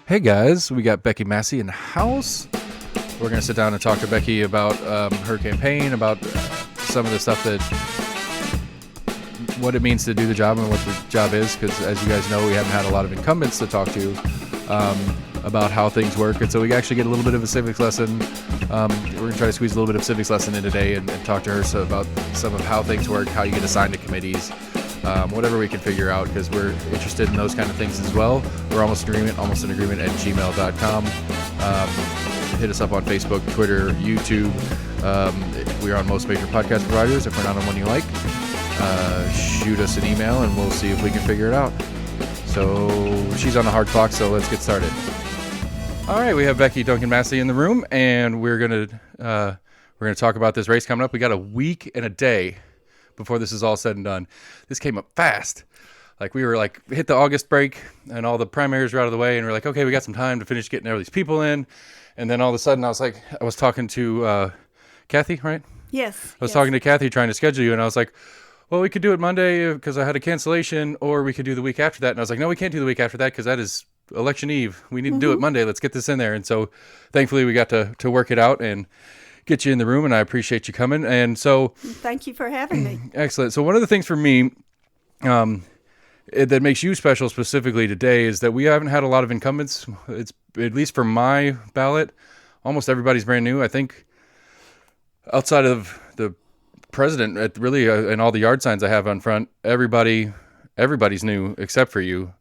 Hey guys, we got Becky Massey in the house. We're going to sit down and talk to Becky about her campaign, about some of the stuff that, what it means to do the job and what the job is, because as you guys know, we haven't had a lot of incumbents to talk to about how things work, and so we actually get a little bit of a civics lesson. We're going to try to squeeze a little bit of civics lesson in today and talk to her about some of how things work, how you get assigned to committees, whatever we can figure out, because we're interested in those kind of things as well. We're almost in agreement at gmail.com. Hit us up on Facebook, Twitter, YouTube. We're on most major podcast providers. If we're not on one you like, shoot us an email and we'll see if we can figure it out. So she's on the hard clock, so let's get started. All right, we have Becky Duncan Massey in the room, and we're gonna talk about this race coming up. We got a week and a day before this is all said and done. This came up fast. Like, we were like, hit the August break and all the primaries were out of the way, and we're like, okay, we got some time to finish getting all these people in. And then all of a sudden I was talking to Kathy, right? Yes. I was talking to Kathy trying to schedule you, and I was like, well, we could do it Monday because I had a cancellation, or we could do the week after that. And I was like, no, we can't do the week after that because that is election eve. We need to do it Monday. Let's get this in there. And so thankfully we got to work it out and get you in the room, and I appreciate you coming. And so thank you for having me. Excellent. So one of the things for me that makes you special specifically today is that we haven't had a lot of incumbents. It's, at least for my ballot, almost everybody's brand new. I think outside of the president, and all the yard signs I have on front, everybody's new except for you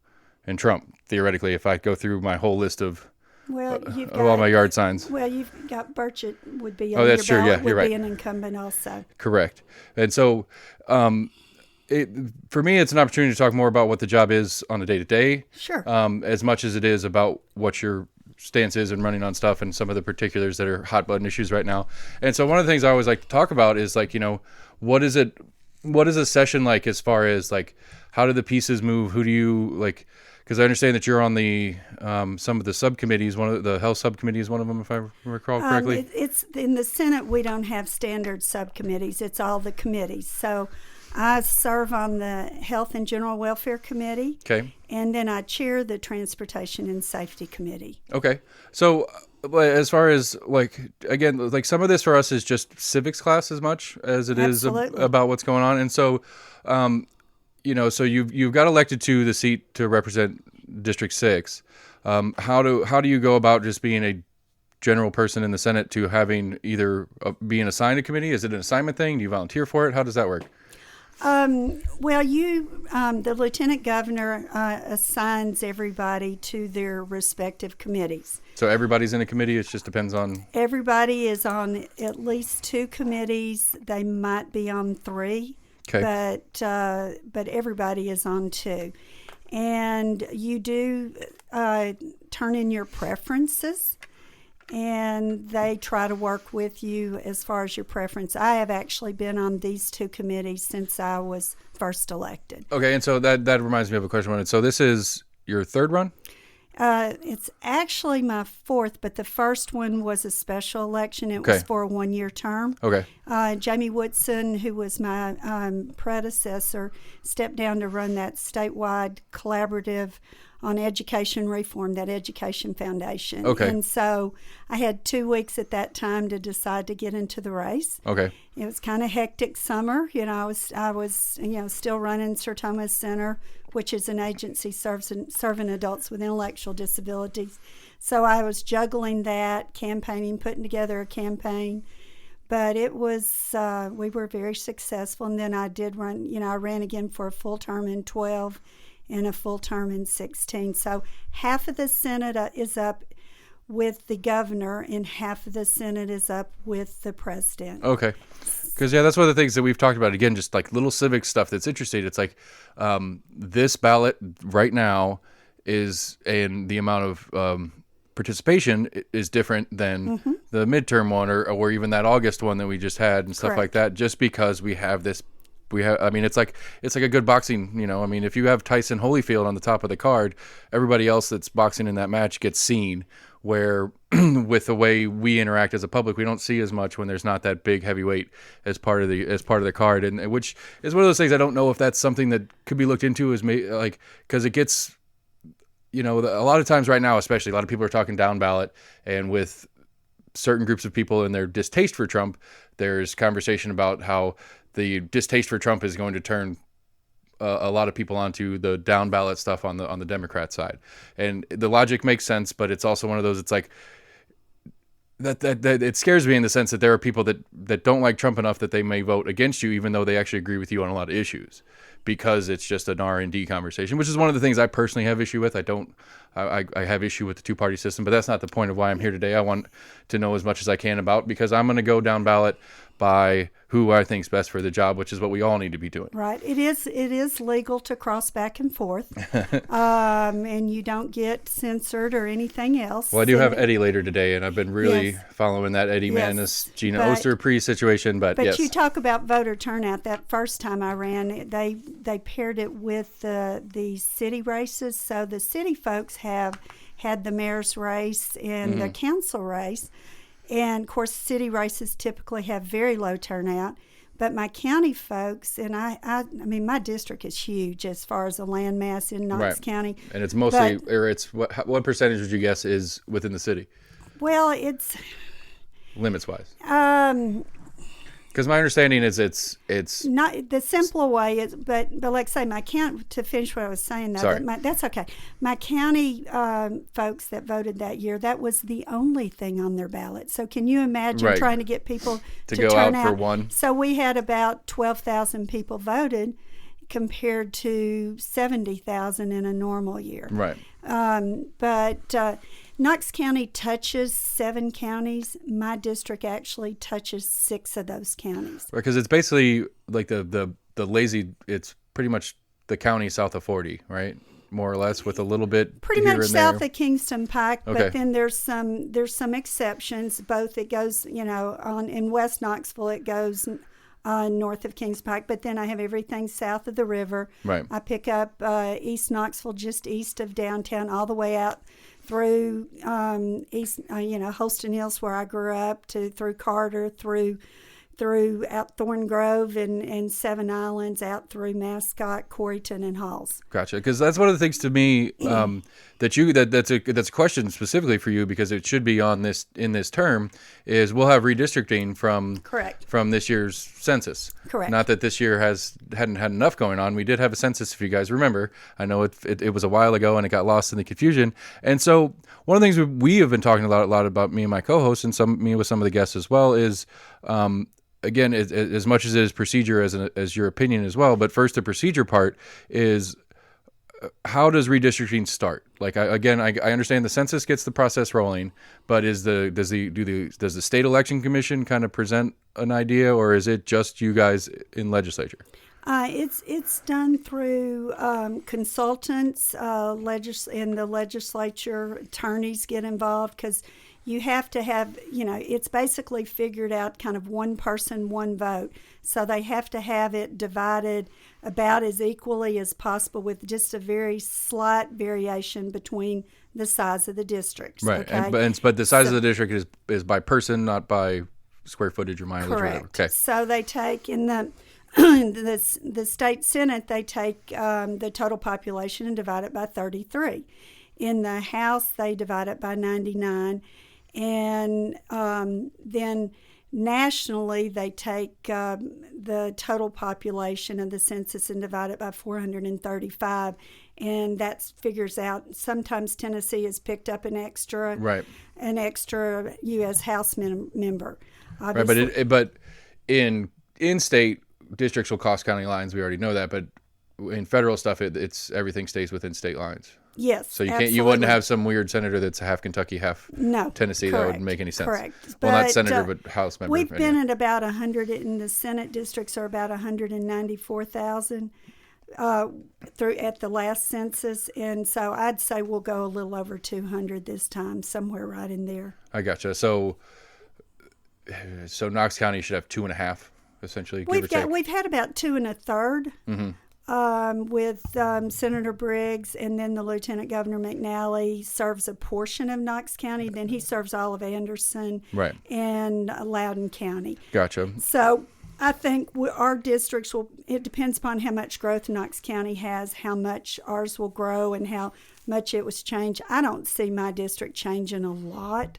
and Trump, theoretically, if I go through my whole list of all my yard signs. Well, you've got Burchett would be on Oh, that's your true. ballot, Yeah, you're right. Would be an incumbent also. Correct. And so for me, it's an opportunity to talk more about what the job is on a day-to-day. Sure. As much as it is about what your stance is and running on stuff and some of the particulars that are hot button issues right now. And so one of the things I always like to talk about is, like, what is a session like, as far as like, how do the pieces move? Who do you like? Because I understand that you're on the some of the subcommittees. One of the health subcommittee is one of them, if I recall correctly. It's in the Senate. We don't have standard subcommittees. It's all the committees. So I serve on the Health and General Welfare Committee. Okay. And then I chair the Transportation and Safety Committee. Okay. So as far as, like, again, like, some of this for us is just civics class as much as it is about what's going on. And so, so you've got elected to the seat to represent District 6. How do you go about just being a general person in the Senate to having either being assigned a committee? Is it an assignment thing? Do you volunteer for it? How does that work? Well, the lieutenant governor assigns everybody to their respective committees. So everybody's in a committee. It just depends on. Everybody is on at least 2 committees. They might be on 3. Okay. But everybody is on 2, and you do turn in your preferences, and they try to work with you as far as your preference. I have actually been on these 2 committees since I was first elected. Okay, and so that reminds me of a question. So this is your 3rd run? It's actually my 4th, but the first one was a special election. It was for a 1-year term. Okay. Jamie Woodson, who was my predecessor, stepped down to run that statewide collaborative on education reform, that education foundation. Okay. And so I had 2 weeks at that time to decide to get into the race. Okay. It was kind of hectic summer. I was still running Sir Thomas Center, which is an agency serving adults with intellectual disabilities. So I was juggling that, campaigning, putting together a campaign. But it was, we were very successful. And then I did run, I ran again for a full term in 12 and a full term in 16. So half of the Senate is up with the governor, and half of the Senate is up with the president. Okay. Because, that's one of the things that we've talked about. Again, just like little civic stuff that's interesting. It's like this ballot right now is, and the amount of participation is different than the midterm one or even that August one that we just had and stuff like that, just because we have this. It's like a good boxing, if you have Tyson Holyfield on the top of the card, everybody else that's boxing in that match gets seen, where with the way we interact as a public, we don't see as much when there's not that big heavyweight as part of the card, and which is one of those things I don't know if that's something that could be looked into, because it gets a lot of times right now, especially, a lot of people are talking down ballot, and with certain groups of people and their distaste for Trump, there's conversation about how the distaste for Trump is going to turn a lot of people onto the down ballot stuff on the Democrat side. And the logic makes sense, but it's also one of those, it's like that it scares me in the sense that there are people that don't like Trump enough that they may vote against you, even though they actually agree with you on a lot of issues, because it's just an R&D conversation, which is one of the things I personally have issue with. I have issue with the two-party system, but that's not the point of why I'm here today. I want to know as much as I can about, because I'm going to go down ballot by who I think is best for the job, which is what we all need to be doing. Right. It is legal to cross back and forth, and you don't get censored or anything else. Well, I do have Eddie later today, and I've been really following that Eddie Manis, Gina Osterpre situation. But yes. You talk about voter turnout. That first time I ran, they paired it with the city races. So the city folks have had the mayor's race and the council race. And, of course, city races typically have very low turnout. But my county folks, and I mean, my district is huge as far as the land mass in Knox County. And it's mostly, what percentage would you guess is within the city? Well, it's... Limits-wise. Because my understanding is it's not the simpler way is, but like I say, my county, to finish what I was saying, though, that's okay. My county folks that voted that year, that was the only thing on their ballot. So can you imagine trying to get people to go turn out for one? So we had about 12,000 people voted compared to 70,000 in a normal year. Right. But Knox County touches 7 counties. My district actually touches 6 of those counties. Because it's basically like the lazy, it's pretty much the county south of 40, right? More or less, with a little bit pretty here much and south there. of Kingston Pike, but then there's some exceptions. Both it goes, in West Knoxville it goes north of Kings Pike, but then I have everything south of the river. Right. I pick up East Knoxville, just east of downtown, all the way out through east, Holston Hills, where I grew up, through Carter, through out Thorn Grove and Seven Islands, out through Mascot, Coreyton, and Halls. Gotcha. Because that's one of the things to me that's a question specifically for you, because it should be in this term, is we'll have redistricting from this year's census. Correct. Not that this year hadn't had enough going on. We did have a census, if you guys remember. I know it was a while ago and it got lost in the confusion. And so one of the things we have been talking a lot about, me and my co-hosts, and me with some of the guests as well, is again, as much as it is procedure as your opinion as well, but first the procedure part is, how does redistricting start? Like, I understand the census gets the process rolling, but does the state election commission kind of present an idea, or is it just you guys in legislature? It's done through consultants in the legislature. Attorneys get involved, because you have to have, it's basically figured out kind of one person, one vote. So they have to have it divided about as equally as possible, with just a very slight variation between the size of the districts. Right. Okay? But the size of the district is by person, not by square footage or mileage. Correct. Or whatever. Okay. So they take in the state Senate, they take the total population and divide it by 33. In the House, they divide it by 99. And then nationally, they take the total population of the census and divide it by 435, and that figures out. Sometimes Tennessee has picked up an extra U.S. House member. Obviously. Right, but in state districts will cross county lines. We already know that, but in federal stuff, it's everything stays within state lines. Yes, so absolutely. You wouldn't have some weird senator that's half Kentucky, half Tennessee. Correct, that wouldn't make any sense. Correct. Well, not senator, but House member. We've been at about 100 in the Senate districts, are about 194,000 through at the last census, and so I'd say we'll go a little over 200 this time, somewhere right in there. I gotcha. So Knox County should have 2.5, essentially. We've had about 2 1/3. Mm-hmm. With Senator Briggs, and then the Lieutenant Governor McNally serves a portion of Knox County. Then he serves all of Anderson and Loudoun County. Gotcha. So I think our districts it depends upon how much growth Knox County has, how much ours will grow, and how much it was changed. I don't see my district changing a lot.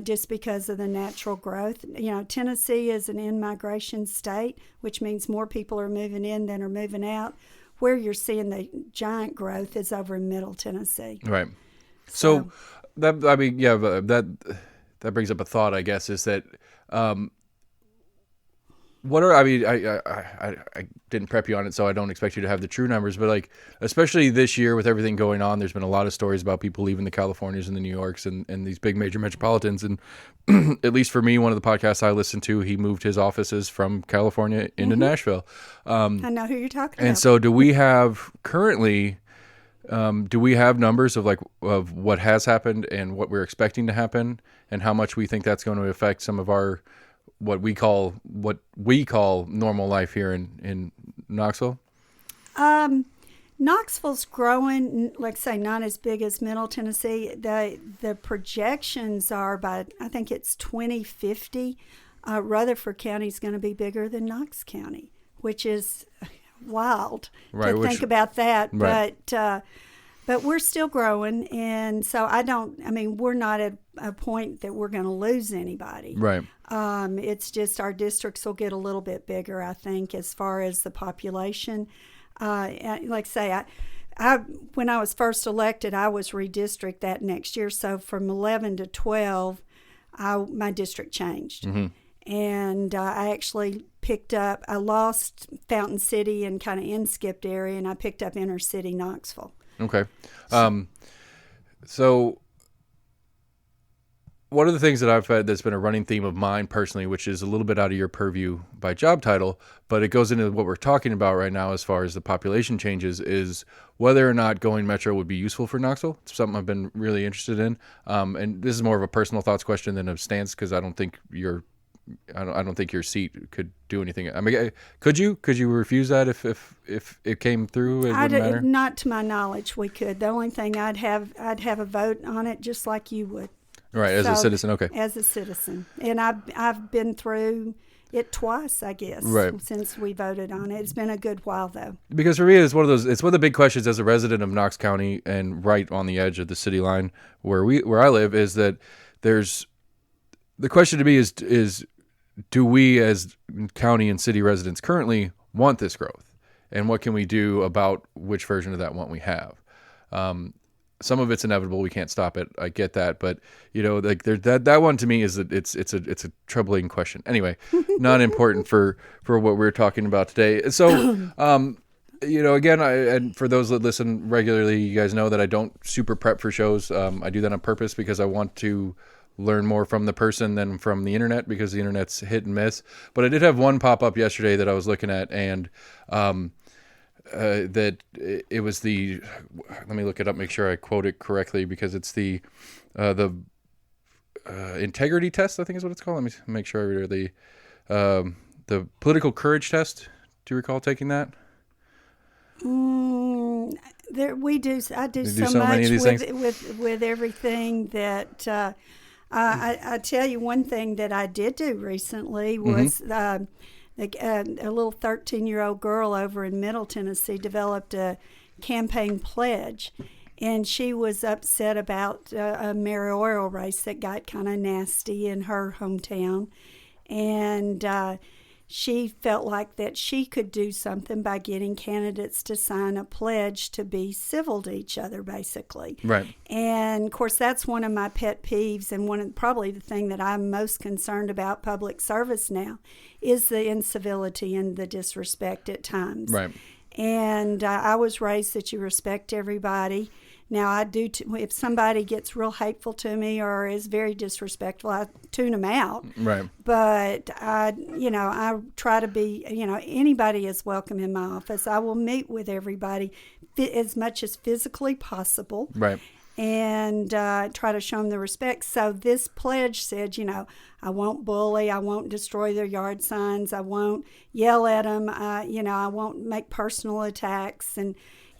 Just because of the natural growth. Tennessee is an in-migration state, which means more people are moving in than are moving out. Where you're seeing the giant growth is over in Middle Tennessee. Right. So that brings up a thought, I guess, is that I didn't prep you on it, so I don't expect you to have the true numbers, but like, especially this year with everything going on, there's been a lot of stories about people leaving the Californias and the New Yorks and these big major metropolitans. And at least for me, one of the podcasts I listened to, he moved his offices from California into Nashville. I know who you're talking about. And so do we have currently, do we have numbers of what has happened and what we're expecting to happen and how much we think that's going to affect some of our what we call normal life here in Knoxville? Knoxville's growing, like say, not as big as Middle Tennessee. The projections are by, I think it's 2050, Rutherford County is going to be bigger than Knox County, which is wild to think about that. Right. But we're still growing, and so we're not at a point that we're going to lose anybody. Right. It's just our districts will get a little bit bigger, I think, as far as the population. Like say, when I was first elected, I was redistricted that next year. So from 11 to 12, my district changed. And I actually I lost Fountain City and kind of Inskipped area, and I picked up inner city Knoxville. Okay. So one of the things that I've had that's been a running theme of mine personally, which is a little bit out of your purview by job title, but it goes into what we're talking about right now as far as the population changes, is whether or not going metro would be useful for Knoxville. It's something I've been really interested in. And this is more of a personal thoughts question than a stance, because I don't think your seat could do anything. I mean, could you refuse that if it came through? It wouldn't matter? Not to my knowledge, we could. The only thing I'd have a vote on it, just like you would. Right, as a citizen, okay. As a citizen, and I've been through it twice, I guess, since we voted on it. It's been a good while though. Because for me, it's one of the big questions as a resident of Knox County and right on the edge of the city line where I live, is that the question to me is do we as county and city residents currently want this growth, and what can we do about which version of that want we have? Some of it's inevitable. We can't stop it. I get that, but that one to me is that it's a troubling question. Anyway, not important for what we're talking about today. So, again, and for those that listen regularly, you guys know that I don't super prep for shows. I do that on purpose because I want to learn more from the person than from the internet, because the internet's hit and miss. But I did have one pop up yesterday that I was looking at, and that it was let me look it up, make sure I quote it correctly, because it's the integrity test, I think is what it's called. Let me make sure I read the political courage test. Do you recall taking that? I do so much with everything that I tell you, one thing that I did do recently was a little 13-year-old girl over in Middle Tennessee developed a campaign pledge, and she was upset about a mayoral race that got kind of nasty in her hometown, and she felt like that she could do something by getting candidates to sign a pledge to be civil to each other, basically. Right. And, of course, that's one of my pet peeves, and probably the thing that I'm most concerned about public service now is the incivility and the disrespect at times. Right. And I was raised that you respect everybody. Now, I do. If somebody gets real hateful to me or is very disrespectful, I tune them out. Right. But I try to be. Anybody is welcome in my office. I will meet with everybody as much as physically possible. Right. And try to show them the respect. So this pledge said, I won't bully, I won't destroy their yard signs, I won't yell at them, I won't make personal attacks, and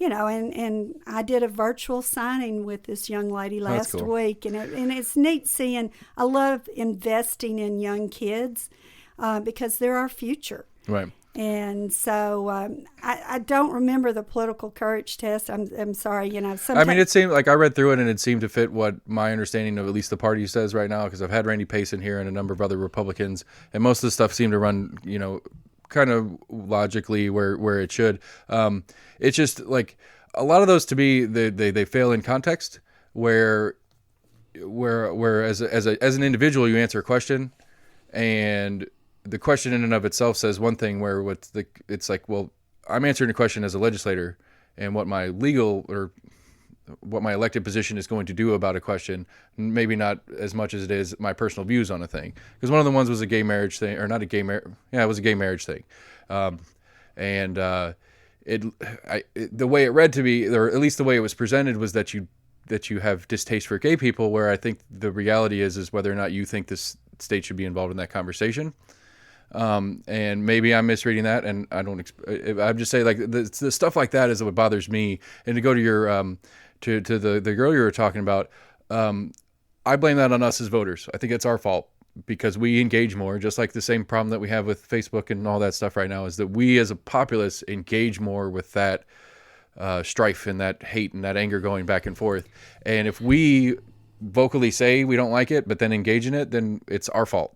I did a virtual signing with this young lady last week, and it's neat seeing. I love investing in young kids. because they're our future. Right. And so I don't remember the political courage test. I'm sorry, sometimes. I mean, it seemed like I read through it and it seemed to fit what my understanding of at least the party says right now, because I've had Randy Pace in here and a number of other Republicans, and most of the stuff seemed to run, kind of logically where it should. It's just like a lot of those to me, they fail in context where as an individual you answer a question and the question in and of itself says one thing, where it's like, well, I'm answering a question as a legislator, and what my legal or what my elected position is going to do about a question, maybe not as much as it is my personal views on a thing. Because one of the ones was a gay marriage thing, or not a gay marriage. Yeah, it was a gay marriage thing. The way it read to me, or at least the way it was presented, was that you have distaste for gay people, where I think the reality is whether or not you think this state should be involved in that conversation. And maybe I'm misreading that, and I'm just saying, like, the stuff like that is what bothers me. And to go to your to the girl you were talking about, I blame that on us as voters. I think it's our fault because we engage more, just like the same problem that we have with Facebook and all that stuff right now, is that we as a populace engage more with that strife and that hate and that anger going back and forth. And if we vocally say we don't like it, but then engage in it, then it's our fault.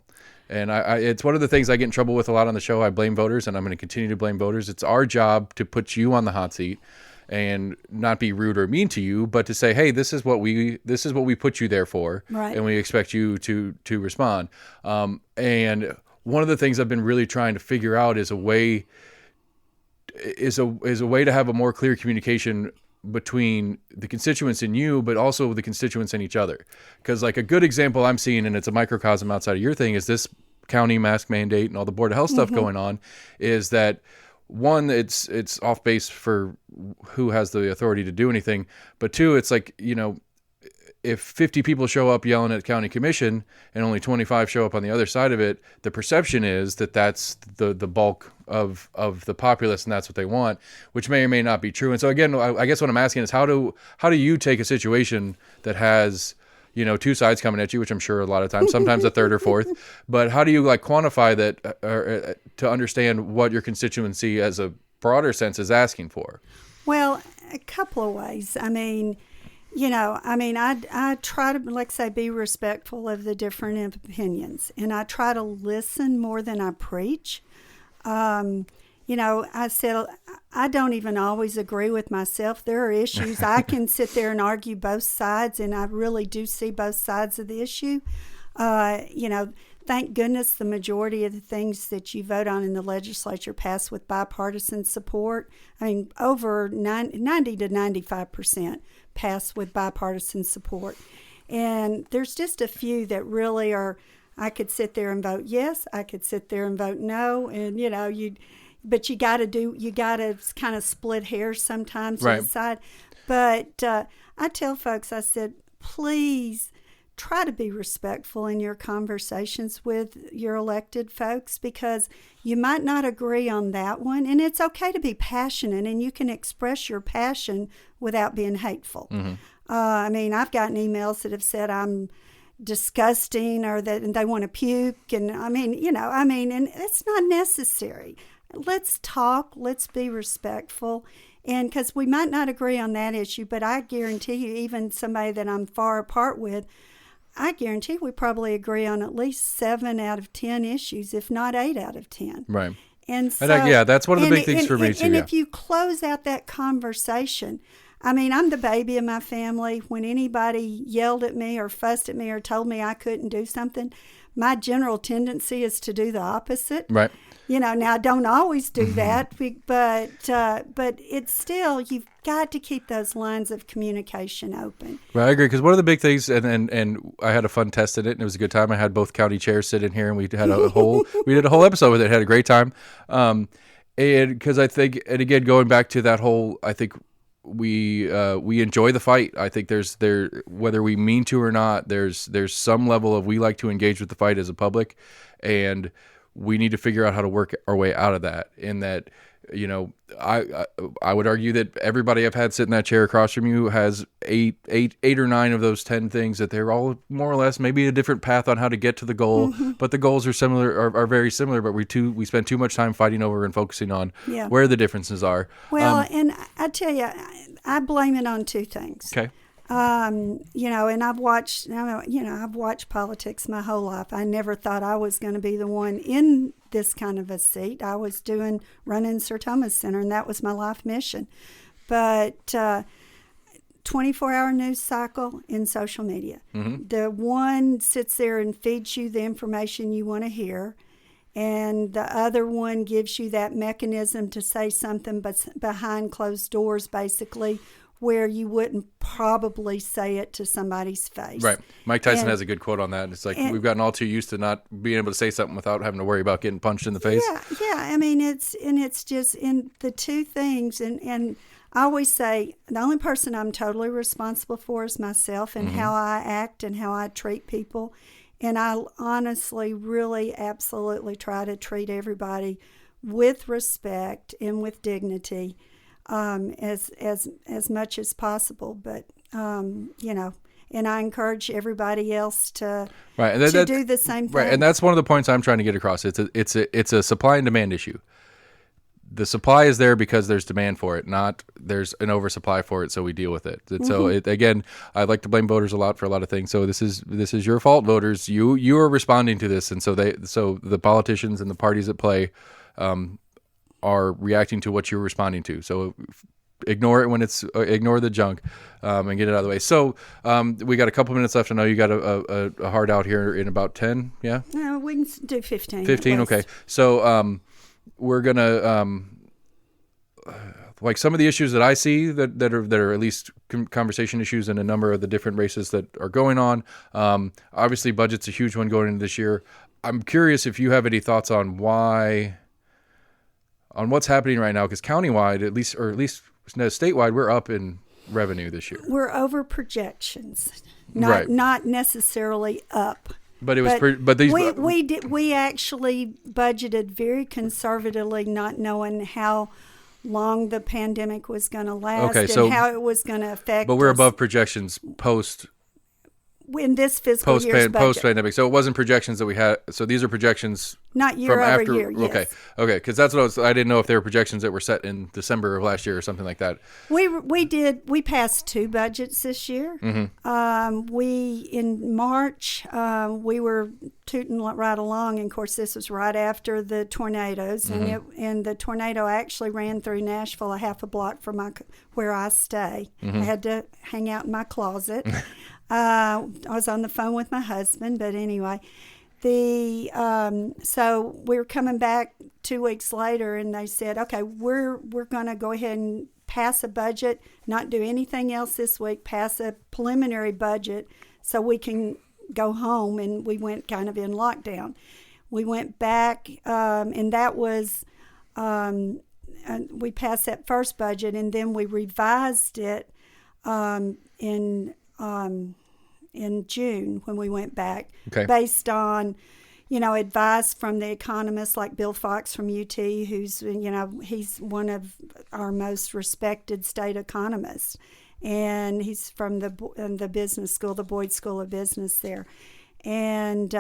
And it's one of the things I get in trouble with a lot on the show. I blame voters, and I'm going to continue to blame voters. It's our job to put you on the hot seat and not be rude or mean to you, but to say, hey, this is what we put you there for, right, and we expect you to respond. And one of the things I've been really trying to figure out is a way to have a more clear communication between the constituents in you, but also the constituents in each other. Because like a good example I'm seeing, and it's a microcosm outside of your thing, is this county mask mandate and all the Board of Health stuff going on, is that one, it's off base for who has the authority to do anything. But two, it's like, if 50 people show up yelling at county commission and only 25 show up on the other side of it, the perception is that that's the bulk of the populace, and that's what they want, which may or may not be true. And so again, I guess what I'm asking is how do you take a situation that has, two sides coming at you, which I'm sure a lot of times, sometimes a third or fourth, but how do you quantify that to understand what your constituency as a broader sense is asking for? Well, a couple of ways. I try to, like I say, be respectful of the different opinions, and I try to listen more than I preach. I said, I don't even always agree with myself. There are issues I can sit there and argue both sides, and I really do see both sides of the issue. Thank goodness the majority of the things that you vote on in the legislature pass with bipartisan support. I mean, over 90 to 95% pass with bipartisan support. And there's just a few that really are, I could sit there and vote yes, I could sit there and vote no, and but you got to kind of split hairs sometimes to decide. But I tell folks, I said, please try to be respectful in your conversations with your elected folks, because you might not agree on that one, and it's okay to be passionate, and you can express your passion without being hateful. Mm-hmm. I've gotten emails that have said I'm disgusting, or that they want to puke, and and it's not necessary. Let's talk, let's be respectful. And because we might not agree on that issue, but I guarantee you, even somebody that I'm far apart with, I guarantee we probably agree on at least 7 out of 10 issues, if not 8 out of 10. Right. And so, that's one of the big things for me too. And if you close out that conversation, I'm the baby of my family. When anybody yelled at me or fussed at me or told me I couldn't do something, my general tendency is to do the opposite. Right. Now I don't always do that, but it's still, you've got to keep those lines of communication open. Right, I agree, because one of the big things, and I had a fun test in it, and it was a good time. I had both county chairs sit in here, and we did a whole episode with it. Had a great time, and because I think, and again, going back to that whole, I think we enjoy the fight. I think whether we mean to or not, there's some level of, we like to engage with the fight as a public, and we need to figure out how to work our way out of that. In that, I would argue that everybody I've had sit in that chair across from you has eight or nine of those 10 things that they're all more or less maybe a different path on how to get to the goal, but the goals are similar, are very similar. But we spend too much time fighting over and focusing on where the differences are. Well, and I tell you, I blame it on two things. Okay. And I've watched politics my whole life. I never thought I was going to be the one in this kind of a seat. I was running Sir Thomas Center, and that was my life mission. But 24-hour news cycle in social media. Mm-hmm. The one sits there and feeds you the information you want to hear, and the other one gives you that mechanism to say something behind closed doors, basically, where you wouldn't probably say it to somebody's face. Right. Mike Tyson has a good quote on that. It's like we've gotten all too used to not being able to say something without having to worry about getting punched in the face. Yeah. I mean, it's just in the two things. And I always say the only person I'm totally responsible for is myself and how I act and how I treat people. And I honestly, really, absolutely try to treat everybody with respect and with dignity. As much as possible, but and I encourage everybody else to do the same thing. Right, and that's one of the points I'm trying to get across. It's a supply and demand issue. The supply is there because there's demand for it, not there's an oversupply for it, so we deal with it. And so again, I like to blame voters a lot for a lot of things. So this is your fault, voters. You are responding to this, and so the politicians and the parties at play. Are reacting to what you're responding to. So ignore it when ignore the junk and get it out of the way. So we got a couple minutes left. I know you got a hard out here in about 10. Yeah. No, we can do 15. 15. Okay. So we're gonna like some of the issues that I see that are at least conversation issues in a number of the different races that are going on. Obviously, budget's a huge one going into this year. I'm curious if you have any thoughts on what's happening right now, because countywide, at least statewide, we're up in revenue this year. We're over projections, not necessarily up. But it was, but these we actually budgeted very conservatively, not knowing how long the pandemic was going to last and how it was going to affect. But we're above projections post. In this fiscal year's budget. Post-pandemic. So it wasn't projections that we had. So these are projections not year over year. Yes. Okay. Because that's what I didn't know if they were projections that were set in December of last year or something like that. We passed two budgets this year. Mm-hmm. In March, we were tooting right along. And of course, this was right after the tornadoes. Mm-hmm. And the tornado actually ran through Nashville a half a block from where I stay. Mm-hmm. I had to hang out in my closet. I was on the phone with my husband, but anyway, so we were coming back 2 weeks later, and they said, okay, we're going to go ahead and pass a budget, not do anything else this week, pass a preliminary budget so we can go home, and we went kind of in lockdown. We went back, and that was, we passed that first budget, and then we revised it in June when we went back, based on, advice from the economists like Bill Fox from UT, who's, he's one of our most respected state economists, and he's from the business school, the Boyd School of Business there, and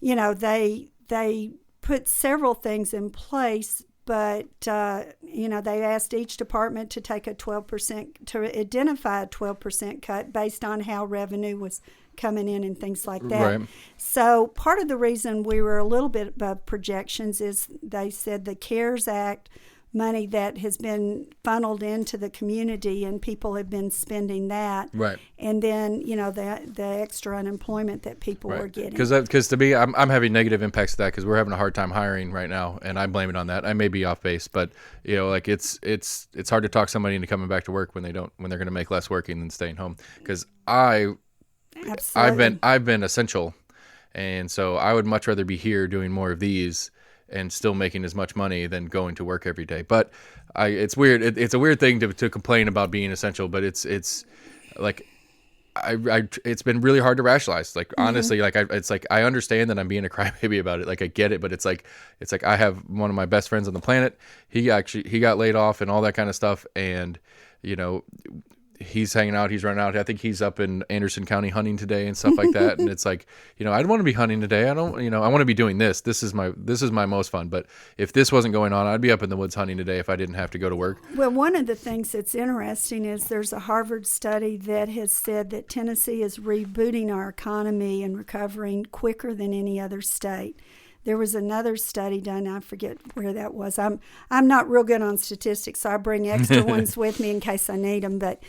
they put several things in place. But, they asked each department to take a 12%, to identify a 12% cut based on how revenue was coming in and things like that. Right. So part of the reason we were a little bit above projections is they said the CARES Act money that has been funneled into the community, and people have been spending that. Right. And then, the extra unemployment that people were getting. Because to me, I'm having negative impacts of that, because we're having a hard time hiring right now, and I blame it on that. I may be off base, but it's hard to talk somebody into coming back to work when they're going to make less working than staying home. Because I've been essential, and so I would much rather be here doing more of these and still making as much money than going to work every day. But it's weird. It's a weird thing to complain about being essential, but it's like it's been really hard to rationalize. Like, honestly, like it's like, I understand that I'm being a crybaby about it. Like, I get it, but it's like I have one of my best friends on the planet. He got laid off and all that kind of stuff. And, you know, he's hanging out, he's running out. I think he's up in Anderson County hunting today and stuff like that. And it's like, you know, I'd want to be hunting today. I don't, you know, I want to be doing this. This is my most fun. But if this wasn't going on, I'd be up in the woods hunting today if I didn't have to go to work. Well, one of the things that's interesting is there's a Harvard study that has said that Tennessee is rebooting our economy and recovering quicker than any other state. There was another study done, I forget where that was. I'm not real good on statistics, so I bring extra ones with me in case I need them. But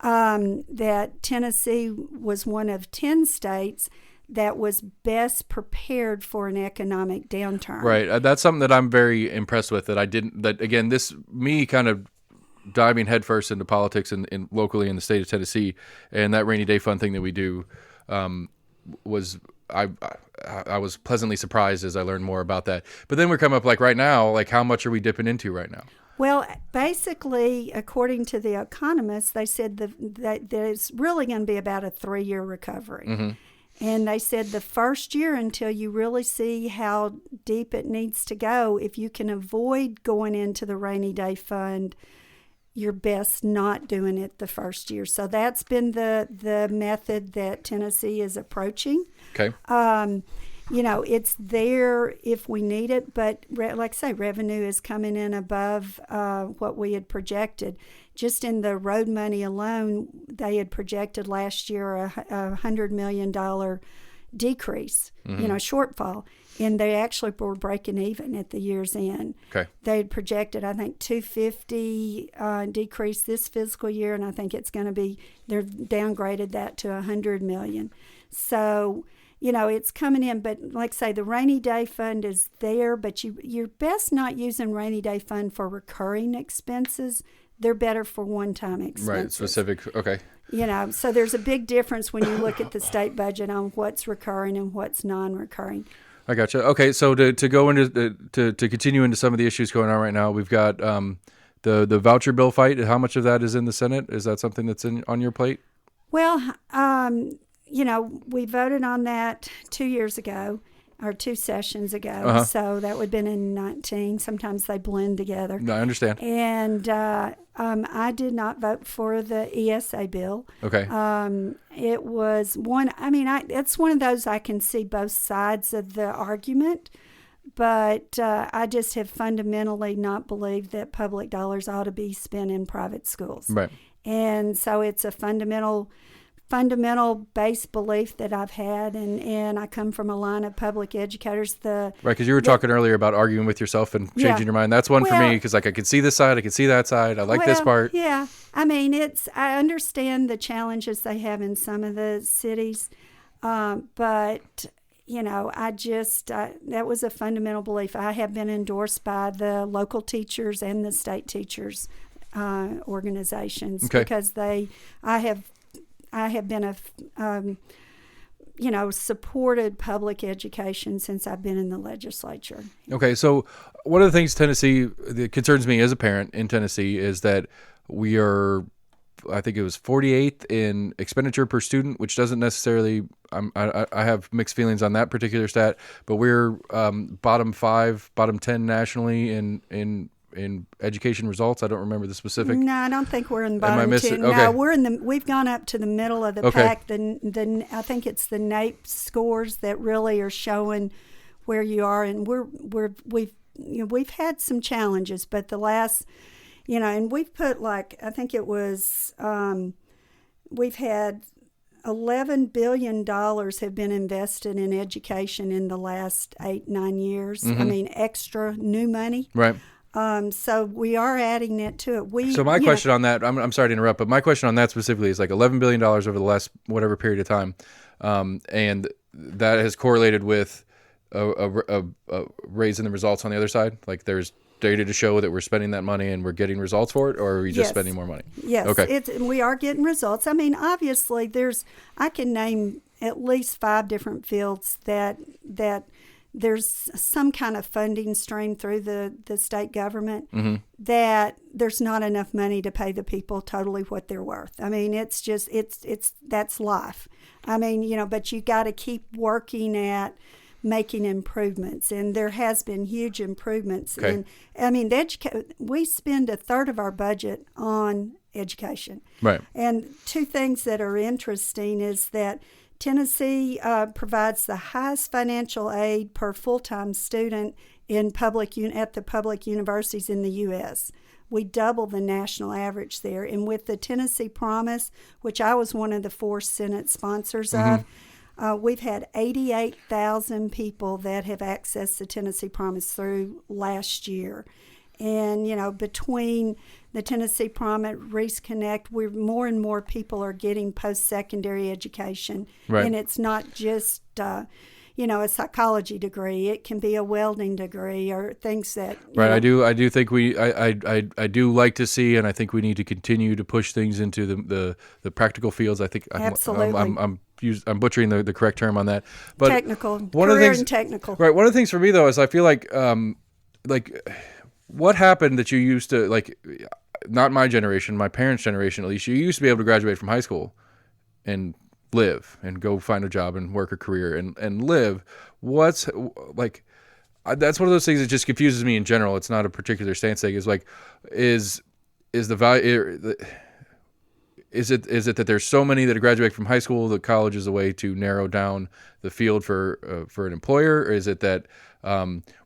that Tennessee was one of 10 states that was best prepared for an economic downturn. Right. That's something that I'm very impressed with, that again, this, me kind of diving headfirst into politics in locally in the state of Tennessee, and that rainy day fund thing that we do was, I was pleasantly surprised as I learned more about that. But then we're coming up, like right now, like how much are we dipping into right now? Well, basically, according to the economists, they said that it's really going to be about a 3-year recovery. Mm-hmm. And they said the first year, until you really see how deep it needs to go, if you can avoid going into the rainy day fund, you're best not doing it the first year. So that's been the method that Tennessee is approaching. Okay. You know, it's there if we need it, but like I say, revenue is coming in above what we had projected. Just in the road money alone, they had projected last year a $100 million decrease, mm-hmm. Shortfall. And they actually were breaking even at the year's end. Okay. They had projected, I think, $250 decrease this fiscal year, and I think it's going to be, they've downgraded that to $100 million. So, it's coming in, but like I say, the rainy day fund is there, but you're best not using rainy day fund for recurring expenses. They're better for one-time expenses. Right, specific, okay. So there's a big difference when you look at the state budget on what's recurring and what's non-recurring. I gotcha. Okay, so to go into to continue into some of the issues going on right now, we've got the voucher bill fight. How much of that is in the Senate? Is that something that's on your plate? Well, we voted on that 2 years ago, or 2 sessions ago. Uh-huh. So that would have been in 19. Sometimes they blend together. No, I understand. And I did not vote for the ESA bill. Okay. It was one, it's one of those I can see both sides of the argument, but I just have fundamentally not believed that public dollars ought to be spent in private schools. Right. And so it's a fundamental base belief that I've had, and I come from a line of public educators. Right, because you were talking earlier about arguing with yourself and changing your mind. That's one for me, because like I could see this side, I could see that side. I like this part. Yeah, I understand the challenges they have in some of the cities, but that was a fundamental belief. I have been endorsed by the local teachers and the state teachers organizations, because I have been supported public education since I've been in the legislature. Okay, so one of the things Tennessee that concerns me as a parent in Tennessee is that we are, I think it was 48th in expenditure per student, which doesn't necessarily, I have mixed feelings on that particular stat, but we're bottom 10 nationally in education results. I don't remember the specific. No, I don't think we're in the bottom 10. Okay. No, we've gone up to the middle of the pack. I think it's the NAEP scores that really are showing where you are, and we've had some challenges, but the last, and we've put I think it was, we've had $11 billion have been invested in education in the last 8-9 years. Mm-hmm. Extra new money. Right. So we are adding that to it. So my question on that, I'm sorry to interrupt, but my question on that specifically is like $11 billion over the last whatever period of time, and that has correlated with a raise in the results on the other side. Like there's data to show that we're spending that money and we're getting results for it, or are we just spending more money? Yes. Okay. We are getting results. Obviously, I can name at least 5 different fields that there's some kind of funding stream through the state government that there's not enough money to pay the people totally what they're worth. I mean, it's just, that's life. I mean, but you got to keep working at making improvements, and there has been huge improvements. Okay. And I mean, we spend a third of our budget on education. Right. And two things that are interesting is that Tennessee provides the highest financial aid per full-time student at the public universities in the U.S. We double the national average there. And with the Tennessee Promise, which I was one of the 4 Senate sponsors of, we've had 88,000 people that have accessed the Tennessee Promise through last year. And, between the Tennessee Promise, Reese Connect, more and more people are getting post-secondary education. Right. And it's not just, a psychology degree. It can be a welding degree or things that... Right. I do think I do like to see, and I think we need to continue to push things into the practical fields. I think absolutely. I'm butchering the correct term on that. But technical. Career and technical. Right. One of the things for me, though, is I feel like what happened that you used to, not my generation, my parents' generation at least, you used to be able to graduate from high school and live and go find a job and work a career and live. That's one of those things that just confuses me in general. It's not a particular stance thing. Is the value... Is it that there's so many that graduate from high school that college is a way to narrow down the field for an employer? Or is it that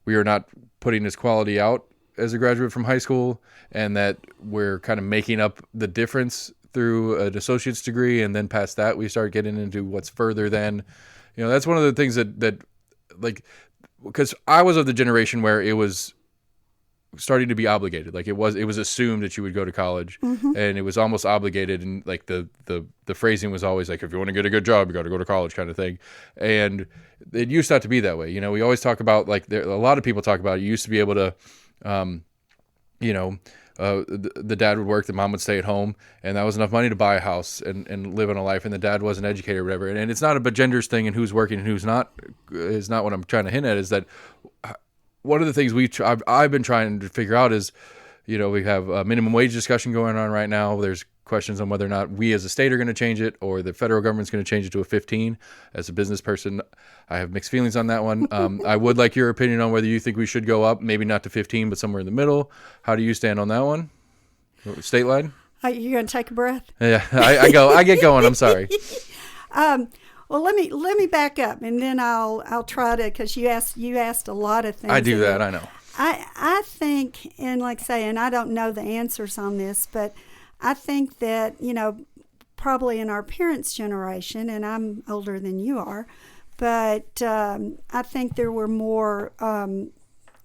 we are not putting this quality out as a graduate from high school, and that we're kind of making up the difference through an associate's degree, and then past that we start getting into what's further than, that's one of the things that because I was of the generation where it was starting to be obligated. Like it was assumed that you would go to college, and it was almost obligated, and the phrasing was always like, if you want to get a good job, you got to go to college, kind of thing. And it used not to be that way. We always talk about, a lot of people talk about, you used to be able to, the dad would work, the mom would stay at home, and that was enough money to buy a house and live in a life, and the dad wasn't educated or whatever. And it's not a gender's thing, and who's working and who's not is not what I'm trying to hint at. Is that one of the things I've been trying to figure out is, we have a minimum wage discussion going on right now. There's questions on whether or not we as a state are going to change it, or the federal government's going to change it to a 15. As a business person, I have mixed feelings on that one. I would like your opinion on whether you think we should go up, maybe not to 15, but somewhere in the middle. How do you stand on that one? Statewide? You going to take a breath? Yeah, I get going. I'm sorry. Well, let me back up, and then I'll try to, because you asked a lot of things. I do that. I know. I think, and like I say, and I don't know the answers on this, but I think that, probably in our parents' generation, and I'm older than you are, but I think there were more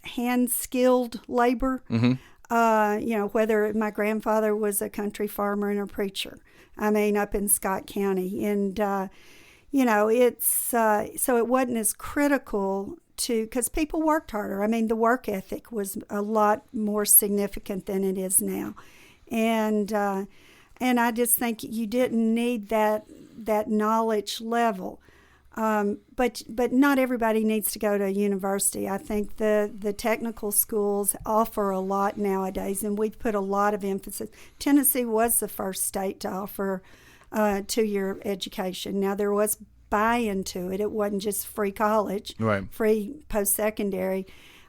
hand-skilled labor, whether my grandfather was a country farmer and a preacher, up in Scott County. And, it's so it wasn't as critical because people worked harder. The work ethic was a lot more significant than it is now. And I just think you didn't need that knowledge level. But not everybody needs to go to a university. I think the technical schools offer a lot nowadays, and we've put a lot of emphasis. Tennessee was the first state to offer 2-year education. Now, there was buy-in to it. It wasn't just free college, right. Free post-secondary.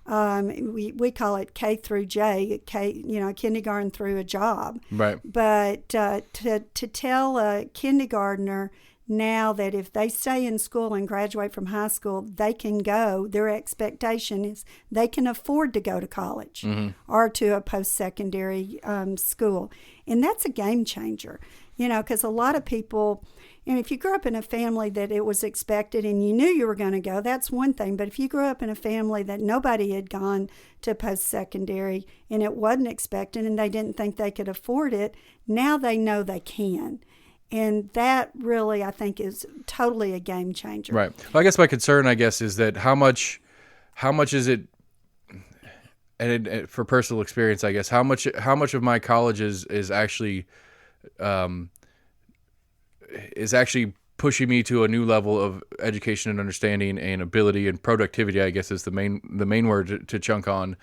We call it K through J, kindergarten through a job. Right. But to tell a kindergartner now that if they stay in school and graduate from high school, they can go, their expectation is they can afford to go to college or to a post-secondary school. And that's a game changer, because a lot of people, if you grew up in a family that it was expected and you knew you were going to go, that's one thing. But if you grew up in a family that nobody had gone to post-secondary and it wasn't expected and they didn't think they could afford it, now they know they can. And that really, I think, is totally a game changer. Right. Well, I guess my concern, is that how much is it, and for personal experience, I guess, how much of my college is actually pushing me to a new level of education and understanding and ability and productivity, I guess is the main word to chunk on,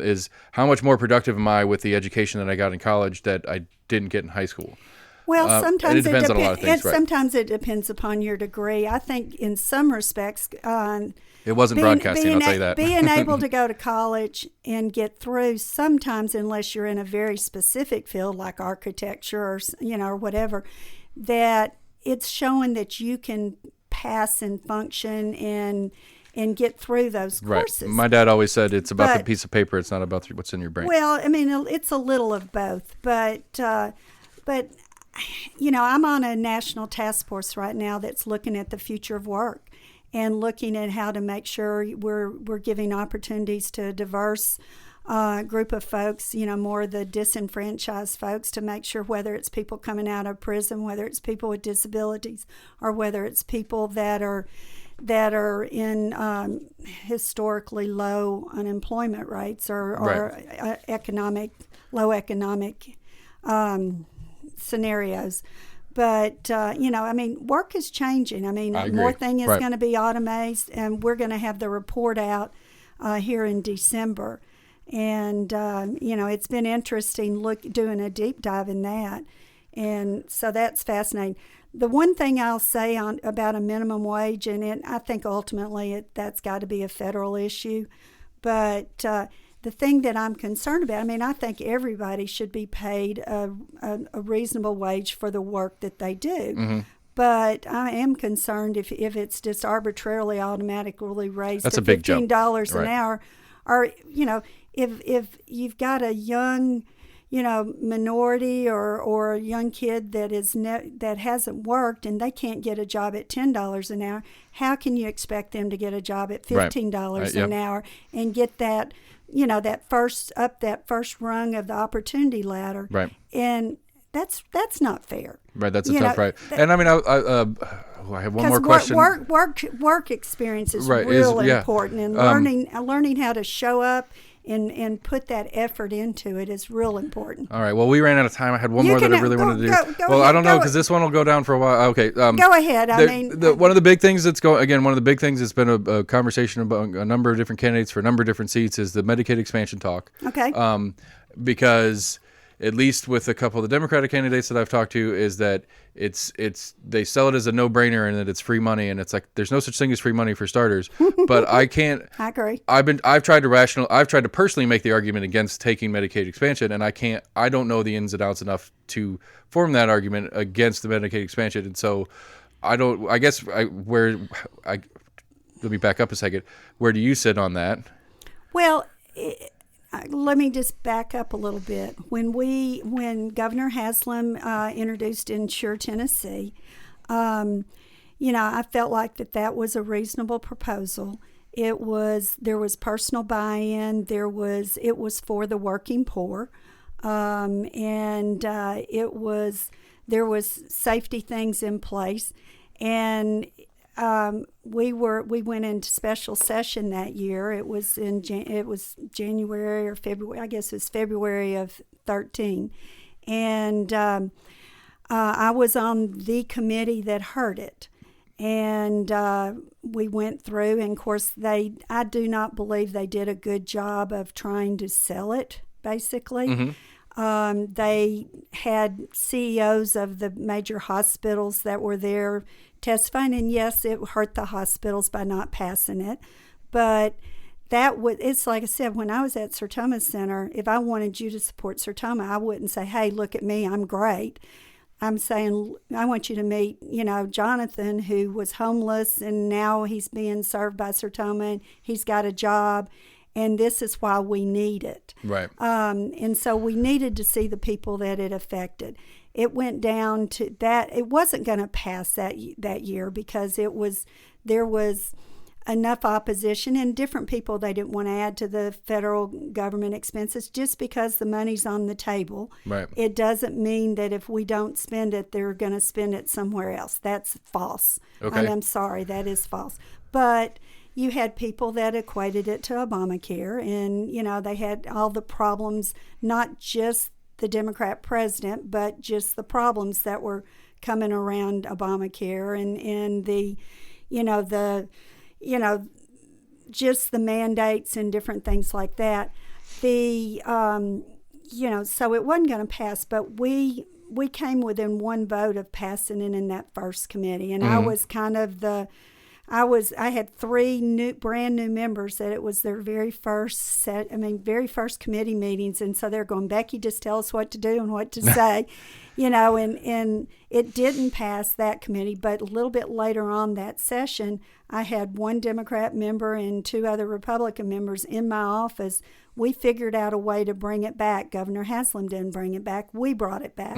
is how much more productive am I with the education that I got in college that I didn't get in high school. Well, sometimes it depends on a lot of things. Right. Sometimes it depends upon your degree. I think in some respects, it wasn't broadcasting. I'll tell you that. Being able to go to college and get through, sometimes unless you're in a very specific field like architecture or or whatever, that it's showing that you can pass and function and get through those courses. Right. My dad always said it's about the piece of paper. It's not about what's in your brain. Well, I mean, it's a little of both, but I'm on a national task force right now that's looking at the future of work and looking at how to make sure we're giving opportunities to a diverse group of folks, more of the disenfranchised folks, to make sure whether it's people coming out of prison, whether it's people with disabilities, or whether it's people that are in historically low unemployment rates or low economic scenarios. But, work is changing. I mean, more thing is going to be automated, and we're going to have the report out here in December. And, it's been interesting doing a deep dive in that. And so that's fascinating. The one thing I'll say about a minimum wage, and I think ultimately that's got to be a federal issue, but the thing that I'm concerned about, I think everybody should be paid a reasonable wage for the work that they do. Mm-hmm. But I am concerned if it's just arbitrarily automatically raised to $15 an hour, or, if you've got a young, minority or a young kid that hasn't worked and they can't get a job at $10 an hour, how can you expect them to get a job at $15 an hour and get that, that first rung of the opportunity ladder? Right. And that's not fair. Right. That's a tough right. And I have one more question. Work experience is really important, and learning how to show up and put that effort into it is real important. All right. Well, we ran out of time. I had one more that I really wanted to do. Well, I don't know, because this one will go down for a while. Okay. Go ahead. One of the big things that's been a conversation about a number of different candidates for a number of different seats is the Medicaid expansion talk. Okay. Because at least with a couple of the Democratic candidates that I've talked to, is that they sell it as a no-brainer and that it's free money, and it's like there's no such thing as free money for starters. But I can't. I agree. I've tried to personally make the argument against taking Medicaid expansion, and I don't know the ins and outs enough to form that argument against the Medicaid expansion, and so let me back up a second. Where do you sit on that? Well, let me just back up a little bit. When Governor Haslam introduced Insure Tennessee, I felt like that was a reasonable proposal. There was personal buy-in. It was for the working poor, and there was safety things in place, and we went into special session that year. It was January or February. I guess it was February of 2013, and I was on the committee that heard it, and we went through. And of course, I do not believe they did a good job of trying to sell it. Basically. Mm-hmm. They had CEOs of the major hospitals that were there testifying, and yes, it hurt the hospitals by not passing it, but it's like I said, when I was at Sertoma Center, if I wanted you to support Sertoma, I wouldn't say, hey, look at me, I'm great. I'm saying, I want you to meet, Jonathan, who was homeless, and now he's being served by Sertoma, and he's got a job, and this is why we need it. Right. And so we needed to see the people that it affected. It went down to that. It wasn't going to pass that year because there was enough opposition and different people they didn't want to add to the federal government expenses. Just because the money's on the table, right, it doesn't mean that if we don't spend it, they're going to spend it somewhere else. That's false. Okay. And I'm sorry, that is false. But you had people that equated it to Obamacare, and they had all the problems, not just the Democrat president, but just the problems that were coming around Obamacare and the just the mandates and different things like that. So it wasn't going to pass, but we came within one vote of passing it in that first committee, and I was kind of I had 3 brand new members that it was their very first very first committee meetings, and so they're going, Becky, just tell us what to do and what to say, and it didn't pass that committee, but a little bit later on that session, I had 1 Democrat member and 2 other Republican members in my office. We figured out a way to bring it back. Governor Haslam didn't bring it back. We brought it back.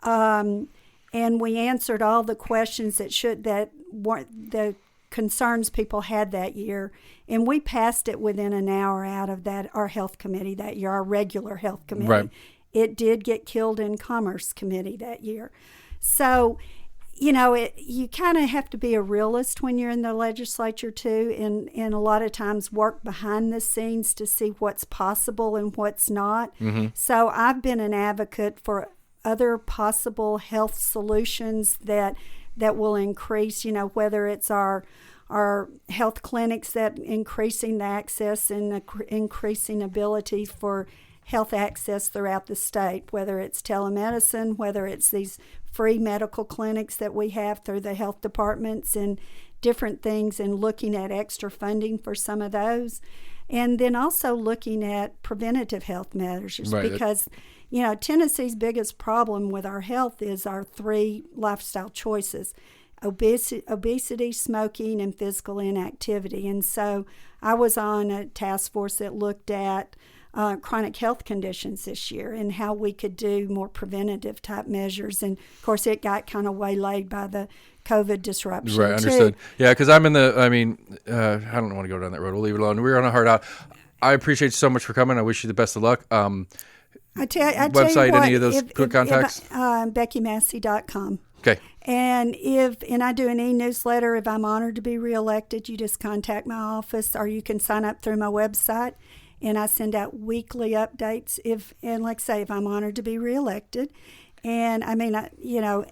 And we answered all the questions that the concerns people had that year. And we passed it within an hour out of our health committee that year, our regular health committee. Right. It did get killed in Commerce Committee that year. So, you kind of have to be a realist when you're in the legislature too, and a lot of times work behind the scenes to see what's possible and what's not. So I've been an advocate for other possible health solutions that will increase, whether it's our health clinics that increasing the access and increasing ability for health access throughout the state, whether it's telemedicine, whether it's these free medical clinics that we have through the health departments and different things, and looking at extra funding for some of those. And then also looking at preventative health measures, right. Because, Tennessee's biggest problem with our health is our 3 lifestyle choices: obesity, smoking, and physical inactivity. And so I was on a task force that looked at chronic health conditions this year and how we could do more preventative type measures. And of course, it got kind of waylaid by the COVID disruption. Right, understood. Yeah, because I'm in I don't want to go down that road. We'll leave it alone. We're on a hard out. I appreciate you so much for coming. I wish you the best of luck. I tell you website, what, any of those contacts? BeckyMassey.com. Okay. And I do an e-newsletter. If I'm honored to be reelected, you just contact my office, or you can sign up through my website. And I send out weekly updates if I'm honored to be reelected. And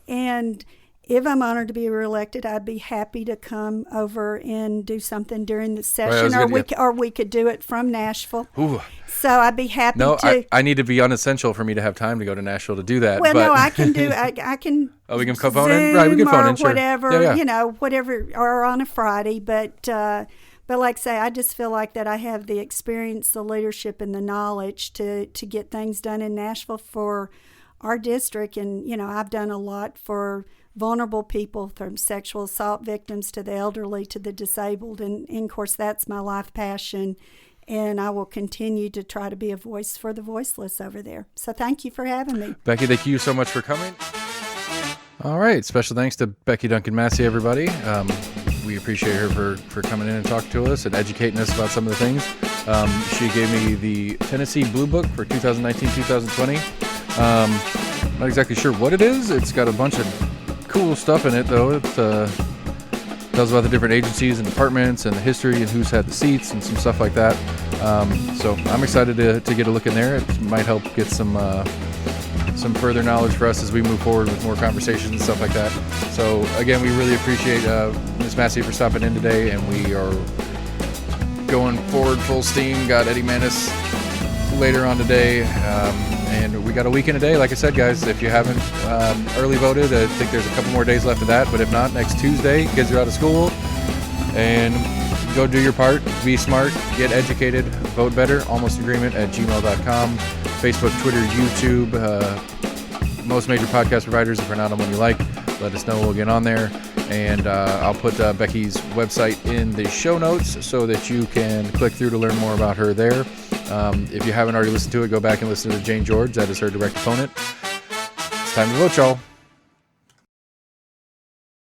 and if I'm honored to be reelected, I'd be happy to come over and do something during the session, or we could do it from Nashville. Ooh. So I'd be happy to. No, I need to be unessential for me to have time to go to Nashville to do that. Well, no, I can do. I can. Oh, we can phone in, right? We can phone in, sure. Whatever, whatever, or on a Friday, but like I say, I just feel like that I have the experience, the leadership, and the knowledge to get things done in Nashville for our district. And, I've done a lot for vulnerable people, from sexual assault victims to the elderly to the disabled. And of course, that's my life passion. And I will continue to try to be a voice for the voiceless over there. So thank you for having me. Becky, thank you so much for coming. All right. Special thanks to Becky Duncan Massey, everybody. We appreciate her for coming in and talking to us and educating us about some of the things. She gave me the Tennessee Blue Book for 2019-2020. Not exactly sure what it is. It's got a bunch of cool stuff in it, though. It tells about the different agencies and departments and the history and who's had the seats and some stuff like that. So I'm excited to get a look in there. It might help get some further knowledge for us as we move forward with more conversations and stuff like that. So again, we really appreciate Ms. Massey for stopping in today, and we are going forward full steam. Got Eddie Manis later on today, and we got a week in a day. Like I said, guys, if you haven't early voted, I think there's a couple more days left of that, but if not, next Tuesday, kids are out of school, and go do your part, be smart, get educated, vote better, almostagreement@gmail.com. Facebook, Twitter, YouTube, most major podcast providers. If we're not on one you like, let us know. We'll get on there. And I'll put Becky's website in the show notes so that you can click through to learn more about her there. If you haven't already listened to it, go back and listen to Jane George. That is her direct opponent. It's time to vote, y'all.